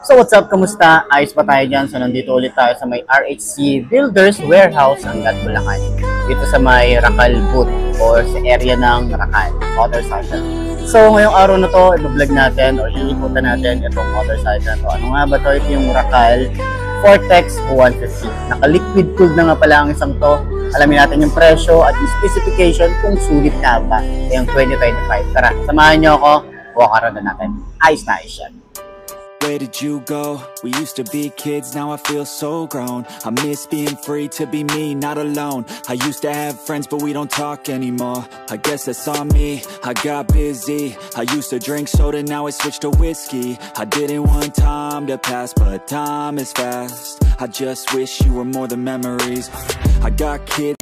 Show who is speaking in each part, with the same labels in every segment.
Speaker 1: So what's up, kamusta? Ayos pa tayo dyan. So nandito ulit tayo sa may RHC Builders Warehouse Angat, Bulacan. Dito sa may Racal booth or sa area ng Racal motorcycle. So ngayong araw na to, i-vlog natin or iikutan natin itong motorcycle na to. Ano nga ba to? Ito yung Racal Vortex 150. Naka-liquid cooled na nga pala ang isang to. Alamin natin yung presyo at yung specification kung sulit na ba yung 2025. Tara, samahan nyo ako. Walk around na natin. Ayos na ayos yan.
Speaker 2: Where did you go? We used to be kids, now I feel so grown. I miss being free to be me, not alone. I used to have friends, but we don't talk anymore. I guess that's on me, I got busy. I used to drink soda, now I switched to whiskey. I didn't want time to pass, but time is fast. I just wish you were more than memories. I got kids.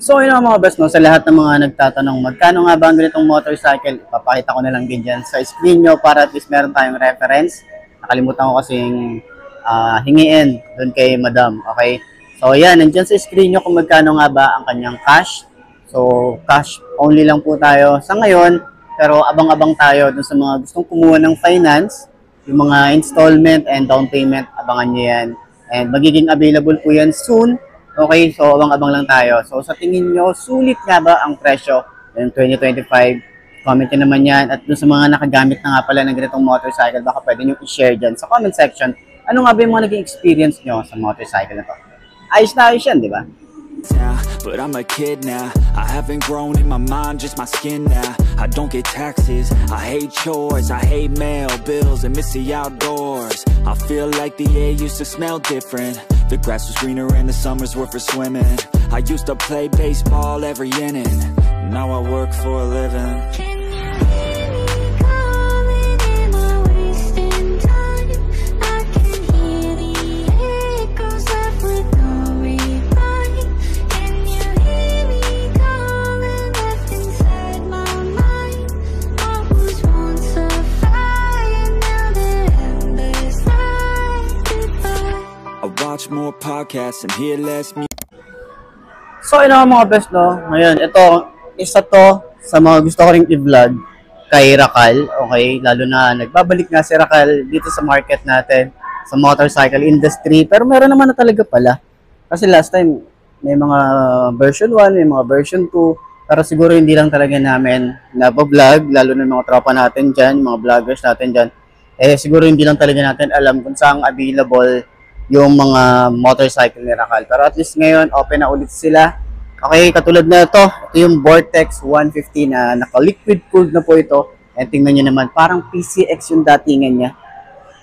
Speaker 1: So yun ang mga best, no, sa lahat ng mga nagtatanong magkano nga ba ang ganitong motorcycle, ipapakita ko na lang din dyan sa screen nyo para at least meron tayong reference. Nakalimutan ko kasing hingiin doon kay madam, okay? So yan, nandyan sa screen nyo kung magkano nga ba ang kanyang cash. So cash only lang po tayo sa ngayon, pero abang-abang tayo dun sa mga gustong kumuha ng finance, yung mga installment and down payment, abangan nyo yan. And magiging available po yan soon. Okay, so abang-abang lang tayo. So sa tingin nyo, sulit nga ba ang presyo ng 2025? Comment nyo naman yan. At dun sa mga nakagamit na nga pala ng ganitong motorcycle, baka pwede nyo i-share dyan sa comment section. Ano nga ba yung mga naging experience nyo sa motorcycle na to? Ayos na ayos yan, di ba?
Speaker 2: But I'm a kid now, I haven't grown in my mind, just my skin now. I don't get taxes, I hate chores, I hate mail, bills, and miss the outdoors. I feel like the air used to smell different. The grass was greener and the summers were for swimming. I used to play baseball every inning. Now I work for a living. Watch more podcasts and hear less music.
Speaker 1: So yun mga best, no? Ngayon, ito, isa to sa mga gusto ko ring i-vlog kay Racal, okay? Lalo na nagbabalik nga si Racal dito sa market natin, sa motorcycle industry. Pero meron naman na talaga pala. Kasi last time, may mga version 1, may mga version 2. Pero siguro hindi lang talaga namin nabablog, lalo na mga tropa natin dyan, mga vloggers natin dyan. Eh siguro hindi lang talaga natin alam kung saan available yung mga motorcycle ni Racal. Pero at least ngayon, open na ulit sila. Okay, katulad na ito yung Vortex 150 na naka-liquid cooled na po ito. And tingnan nyo naman, parang PCX yung datingan niya.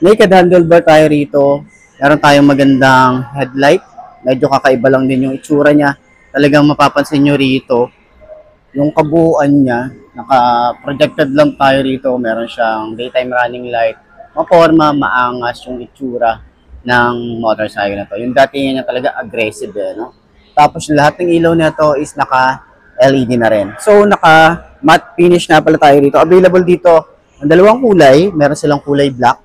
Speaker 1: Naked handlebar tayo rito. Meron tayong magandang headlight. Medyo kakaiba lang din yung itsura niya. Talagang mapapansin nyo rito, yung kabuuan niya, naka-projected lang tayo rito. Meron siyang daytime running light. Maporma, maangas yung itsura ng motorcycle na to. Yung dati niya talaga aggressive, no? Tapos lahat ng ilaw nito is naka-LED na rin. So naka-matte finish na pala tayo dito. Available dito ang dalawang kulay. Meron silang kulay black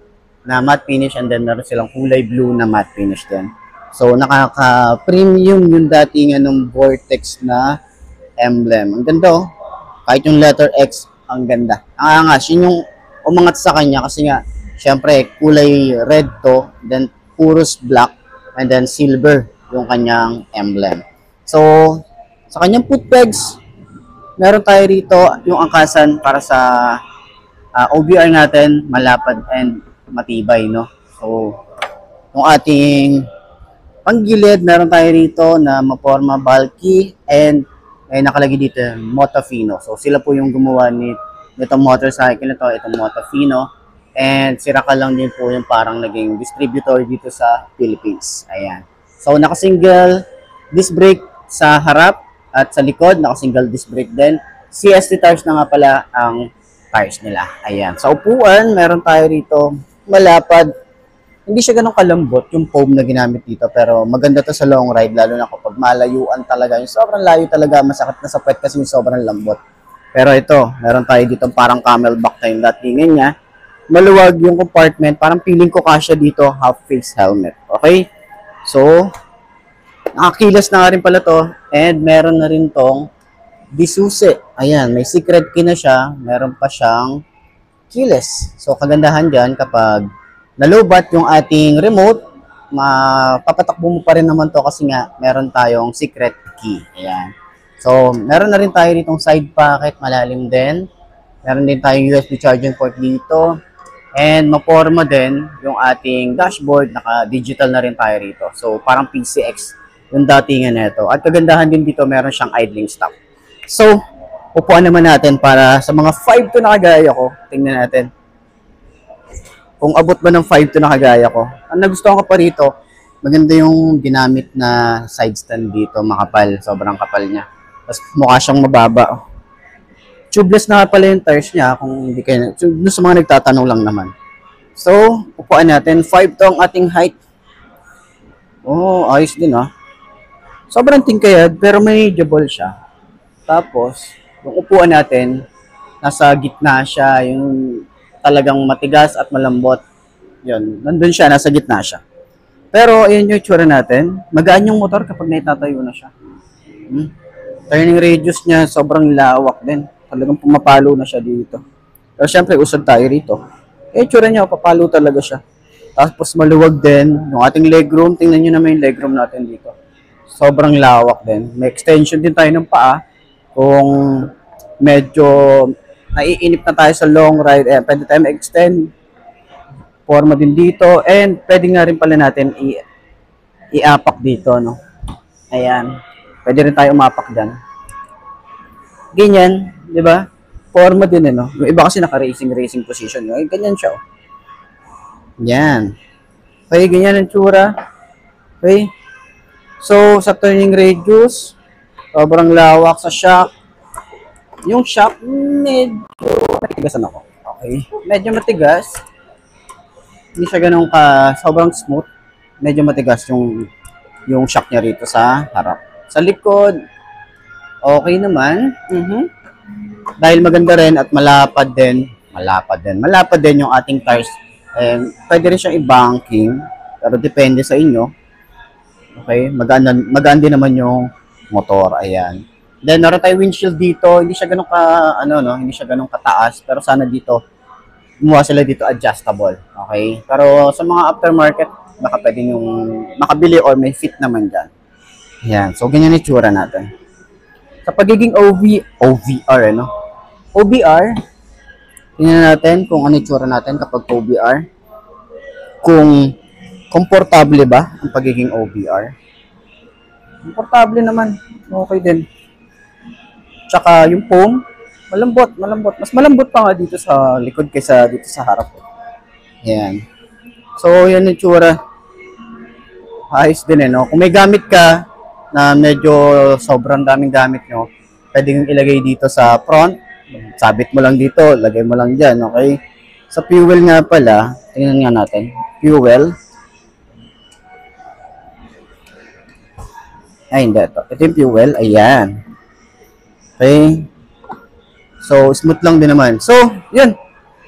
Speaker 1: na matte finish and then meron silang kulay blue na matte finish din. So nakaka-premium yung dati nga ng Vortex na emblem. Ang ganda, oh. Kahit yung letter X, ang ganda. Ang angas, yun yung umangat sa kanya kasi nga syempre kulay red to, then puros black, and then silver yung kanyang emblem. So, sa kanyang foot pegs, meron tayo rito yung angkasan para sa OBR natin, malapad and matibay, no? So, yung ating panggilid, meron tayo rito na maporma bulky and nakalagay dito, Motofino. So, sila po yung gumawa nitong motorcycle na to, itong Motofino. And si Racal lang din po yung parang naging distributor dito sa Philippines. Ayan. So, naka-single disc brake sa harap at sa likod. Naka-single disc brake din. CST tires na nga pala ang tires nila. Ayan. Sa upuan, meron tayo rito malapad. Hindi siya ganun kalambot yung foam na ginamit dito. Pero maganda to sa long ride. Lalo na kapag malayuan talaga. Yung sobrang layo talaga. Masakit na sa puwet kasi yung sobrang lambot. Pero ito, meron tayo dito parang camelback na yung datingan niya. Maluwag yung compartment. Parang feeling ko kasya dito, half-face helmet. Okay? So, nakakilas na nga rin pala to. And meron na rin tong disuse. Ayan, may secret key na siya. Meron pa siyang keyless. So, kagandahan dyan kapag nalobat yung ating remote, mapapatakbo mo pa rin naman to kasi nga meron tayong secret key. Ayan. So, meron na rin tayo ditong side pocket, malalim din. Meron din tayong USB charging port dito. And maporma din yung ating dashboard, naka-digital na rin tayo rito. So, parang PCX yung datingan nito. At kagandahan din dito, meron siyang idling stop. So, upuan naman natin para sa mga 5 to na kagaya ko. Tingnan natin. Kung abot ba ng 5 to na kagaya ko. Ang nagustuhan ko pa rito, maganda yung ginamit na side stand dito, makapal. Sobrang kapal niya. Tapos mukha siyang mababa. Tubeless na pala yung tires niya kung hindi kayo, sa mga nagtatanong lang naman. So, upuan natin. 5 to ang ating height. Oh, ayos din ah. Sobrang tingkayad pero manageable siya. Tapos, yung upuan natin, nasa gitna siya, yung talagang matigas at malambot. Yun, nandun siya, nasa gitna siya. Pero, ayun yung itsura natin. Magaan yung motor kapag naitatayo na siya. Turning radius niya, sobrang lawak din. Talagang pumapalo na siya dito. Pero syempre, usad tayo rito. Eh, itsura niya, papalo talaga siya. Tapos maluwag din. Yung ating legroom, tingnan nyo naman yung legroom natin dito. Sobrang lawak din. May extension din tayo ng paa. Kung medyo naiinip na tayo sa long ride, pwede tayo ma-extend. Forma din dito. And pwede nga rin pala natin i-apak dito, no? Ayan. Pwede rin tayo umapak dyan. Ganyan, di ba? Forma din, no? Yung iba kasi naka-racing position. No? Ganyan siya, oh. Yan. Okay, ganyan ang tsura. Okay. So, sa turning radius, sobrang lawak sa shock. Yung shock, medyo matigasan ako. Okay. Medyo matigas. Hindi siya ganun sobrang smooth. Medyo matigas yung shock niya rito sa harap. Sa likod, okay naman. Dahil maganda rin at malapad din yung ating tires. Pwede rin siyang i-banking, pero depende sa inyo. Okay, magaan din naman yung motor. Ayan. Then meron tayong windshield dito, hindi siya ganun hindi siya ganun kataas, pero sana dito gumawa sila dito adjustable. Okay? Pero sa mga aftermarket, baka pwede yung makabili or may fit naman diyan. Ayan. So ganyan yung itsura natin. Sa pagiging OVR, OBR, tingnan natin kung ano itsura natin kapag OBR. Kung komportable ba ang pagiging OBR. Komportable naman. Okay din. Tsaka yung foam, malambot. Mas malambot pa nga dito sa likod kaysa dito sa harap. Ayan. So, yan yung itsura. Ayos din no? Kung may gamit ka, na medyo sobrang daming gamit nyo, pwede nyo ilagay dito sa front, sabit mo lang dito, lagay mo lang dyan, okay? Sa fuel nga pala, tingnan nga natin, fuel, ay hindi, ito yung fuel, ayan, okay? So, smooth lang din naman. So, yun,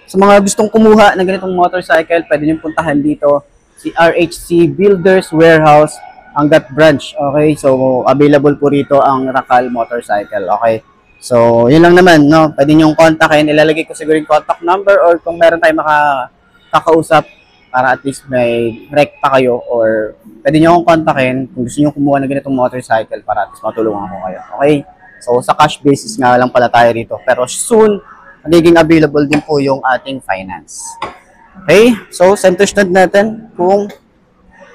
Speaker 1: sa mga gustong kumuha ng ganitong motorcycle, pwede nyo puntahan dito, si RHC Builders Warehouse, Angat branch. Okay, so available po rito ang Racal motorcycle. Okay, so yun lang naman, no? Pwede nyo kontakin, ilalagay ko siguro yung contact number or kung meron tayong makakausap para at least may rekta kayo or pwede nyo akong kontakin kung gusto nyo kumuha ng ganitong motorcycle para at least matulungan ko kayo. Okay, so sa cash basis nga lang pala tayo rito, pero soon magiging available din po yung ating finance. Okay, so center stand natin kung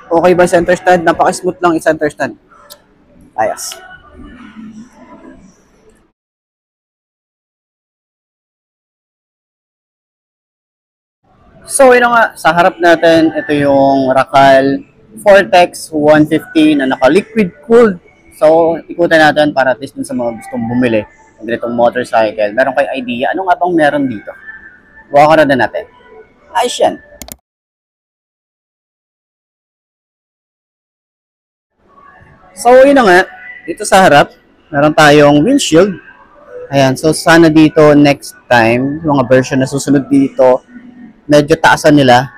Speaker 1: okay ba center stand? Napaka-smooth lang yung center stand. Ayos. So, yun nga, sa harap natin, ito yung Racal Vortex 150 na naka-liquid cooled. So, ikutan natin para at least dun sa mga gustong bumili ng ganitong motorcycle. Meron kayong idea, ano nga bang meron dito? Buka na natin. Ayos yan. So, yun na nga, dito sa harap, meron tayong windshield. Ayan, so sana dito next time, yung mga version na susunod dito, medyo taasan nila.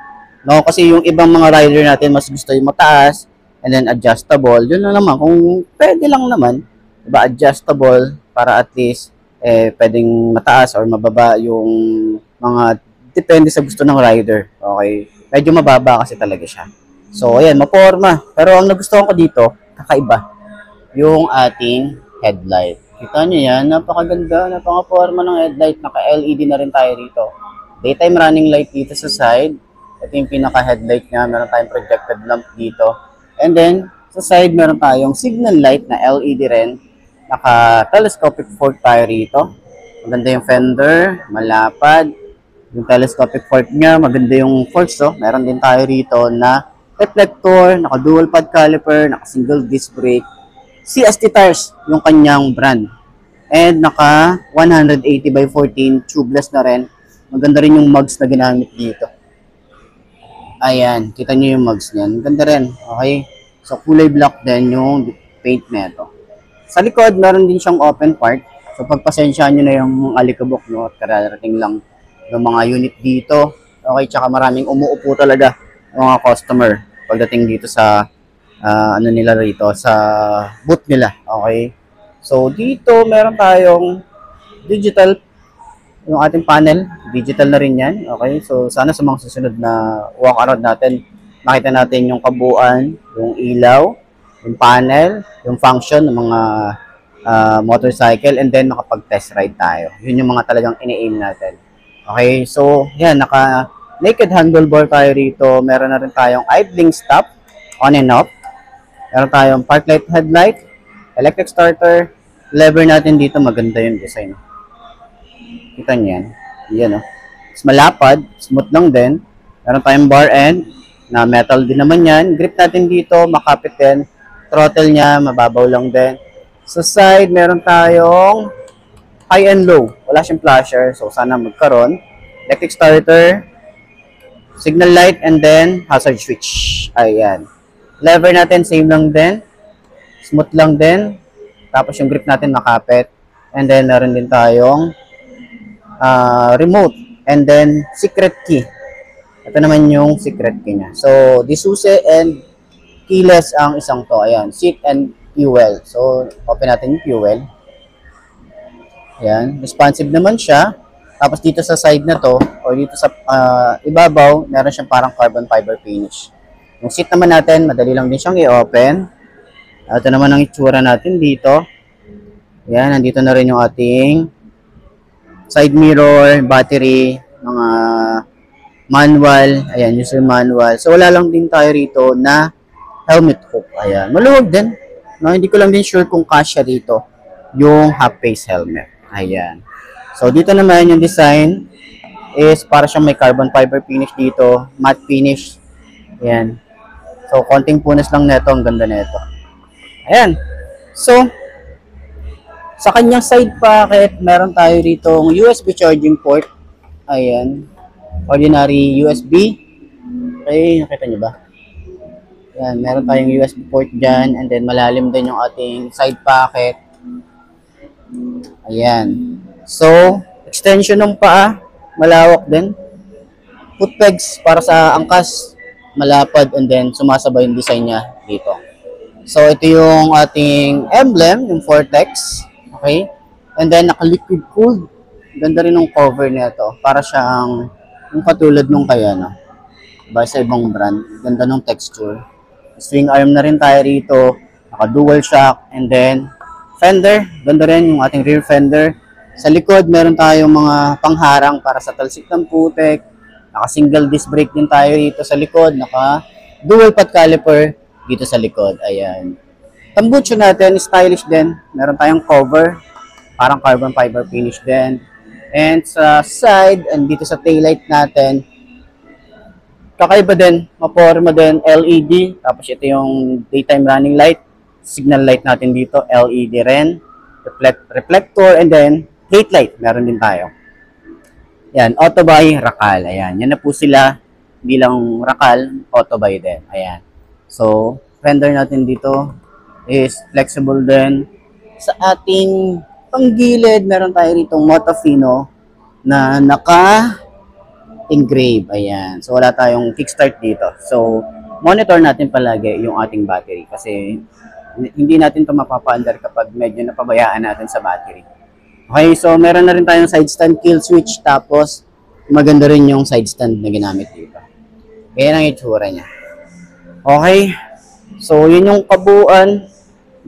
Speaker 1: No, kasi yung ibang mga rider natin mas gusto yung mataas and then adjustable. Yun na naman kung pwede lang naman, 'di ba, adjustable para at least pwedeng mataas or mababa yung mga depende sa gusto ng rider. Okay? Medyo mababa kasi talaga siya. So, ayan, maporma. Pero ang nagustuhan ko dito, kakaiba, yung ating headlight. Kita nyo yan, napakaganda, napaka-forma ng headlight. Naka-LED na rin tayo dito. Daytime running light dito sa side. Ito yung pinaka-headlight niya. Meron tayong projected lamp dito. And then, sa side, meron tayong signal light na LED rin. Naka-telescopic fork tayo rito. Maganda yung fender, malapad. Yung telescopic fork niya, maganda yung forks. So, meron din tayo rito na reflector, naka-dual pad caliper, naka-single disc brake. CST tires yung kanyang brand. And naka 180 by 14 tubeless na rin. Maganda rin yung mugs na ginamit dito. Ayan, kita nyo yung mugs niyan. Maganda rin. Okay. So kulay black din yung paint nito. Sa likod, meron din siyang open part. So pagpasensyahan nyo na yung alikabok, no? At kararating lang ng mga unit dito. Okay, tsaka maraming umuupo talaga yung mga customer pagdating dito sa ano nila rito sa booth nila. Okay. So dito meron tayong digital yung ating panel, digital na rin 'yan. Okay? So sana sa mga susunod na walk around natin, makita natin yung kabuuan, yung ilaw, yung panel, yung function ng mga motorcycle, and then makapag-test ride tayo. Yun yung mga talagang ini-aim natin. Okay? So, yan, naka naked handlebar tayo rito. Meron na rin tayong idling stop, on and off. Meron tayong park light headlight, electric starter, lever natin dito, maganda yung design. Kita niyo yan. Yan, oh. Mas malapad, smooth lang din. Meron tayong bar end, na metal din naman yan. Grip natin dito, makapit din. Throttle niya, mababaw lang din. Sa side, meron tayong high and low. Wala siyang flasher, so sana magkaroon. Electric starter, signal light, and then hazard switch. Ayan. Lever natin, same lang din. Smooth lang din. Tapos yung grip natin makapit. And then, meron din tayong remote. And then, secret key. Ito naman yung secret key niya. So, disuse and keyless ang isang to. Ayan, seat and fuel. So, open natin yung fuel. Ayan, responsive naman siya. Tapos dito sa side na to, or dito sa ibabaw, meron siyang parang carbon fiber finish. Yung seat naman natin, madali lang din siyang i-open. Ito naman ang itsura natin dito. Yan, nandito na rin yung ating side mirror, battery, mga manual. Ayan, user manual. So, wala lang din tayo rito na helmet hook. Ayan, maluwag din. No, hindi ko lang din sure kung kasya dito yung half-face helmet. Ayan. So, dito naman yung design is para siyang may carbon fiber finish dito. Matte finish. Ayan. So, konting punas lang neto. Ang ganda neto. Ayan. So, sa kanyang side pocket, meron tayo rito USB charging port. Ayan. Ordinary USB. Okay, nakita nyo ba? Ayan, meron tayong USB port dyan. And then, malalim din yung ating side pocket. Ayan. So, extension ng paa. Malawak din. Foot pegs para sa angkas. Malapad, and then sumasabay yung design niya dito. So, ito yung ating emblem, yung Vortex. Okay? And then, naka-liquid cooled. Ganda rin ng cover nito. Para siyang yung katulad nung kaya, no? Diba, sa ibang brand. Ganda ng texture. Swing arm na rin tayo rito. Naka-dual shock. And then, fender. Ganda rin yung ating rear fender. Sa likod, meron tayong mga pangharang para sa talsik ng putek. Naka-single disc brake din tayo dito sa likod. Naka-dual pad caliper dito sa likod. Ayan. Tambucho natin, stylish din. Meron tayong cover. Parang carbon fiber finish din. And sa side, and dito sa taillight natin, kakaiba din. Maporma din, LED. Tapos ito yung daytime running light. Signal light natin dito, LED rin. Reflector, and then gate light. Meron din tayo. Yan, Autobuy, Racal. Ayan, yan na po sila. Hindi lang Racal, Autobuy din. Ayan. So, fender natin dito is flexible din. Sa ating panggilid, meron tayo rito Motofino na naka-engrave. Ayan. So, wala tayong kickstart dito. So, monitor natin palagi yung ating battery kasi hindi natin ito mapapaandar kapag medyo napabayaan natin sa battery. Okay, so meron na rin tayong side stand kill switch tapos maganda rin yung side stand na ginamit dito. Kaya ang itsura niya. Okay, so yun yung kabuuan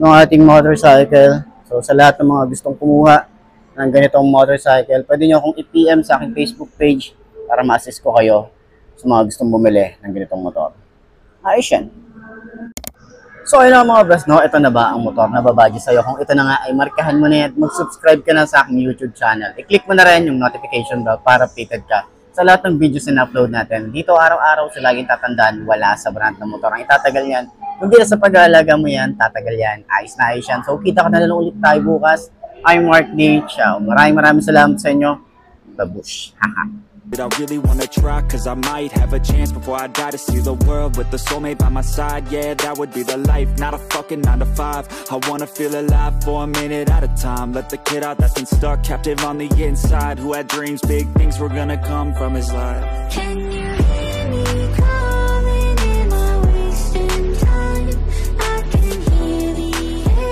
Speaker 1: ng ating motorcycle. So sa lahat ng mga gustong kumuha ng ganitong motorcycle, pwede nyo akong i-PM sa aking Facebook page para ma-assist ko kayo sa mga gustong bumili ng ganitong motor. Ayos yan. So ayun na mga best, no? Ito na ba ang motor na babadyo sa'yo? Kung ito na nga ay markahan mo na yan, mag-subscribe ka na sa aking YouTube channel. I-click mo na rin yung notification bell para updated ka sa lahat ng videos na upload natin. Dito araw-araw sa laging tatandaan, wala sa brand ng motor ang itatagal yan. Kung di na sa pag-aalaga mo yan, tatagal yan. Ayos na ayos yan. So kita ka na lang ulit tayo bukas. I'm Mark D. Ciao. Maraming salamat sa inyo. Babush. Haha.
Speaker 2: I really wanna try, cause I might have a chance before I die to see the world with a soulmate by my side. Yeah, that would be the life, not a fucking 9 to 5. I wanna feel alive for a minute at a time. Let the kid out that's been stuck, captive on the inside, who had dreams, big things were gonna come from his life. Can you